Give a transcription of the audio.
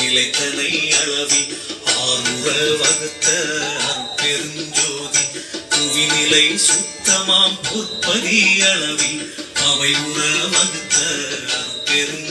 நிலைத்தனை அளவில் ஆறுற வகுத்த அருட்பெருஞ்சோதி புவிநிலை சுத்தமாம் பொற்பதி அளவில் அவை உற வகுத்த அருட்பெரும்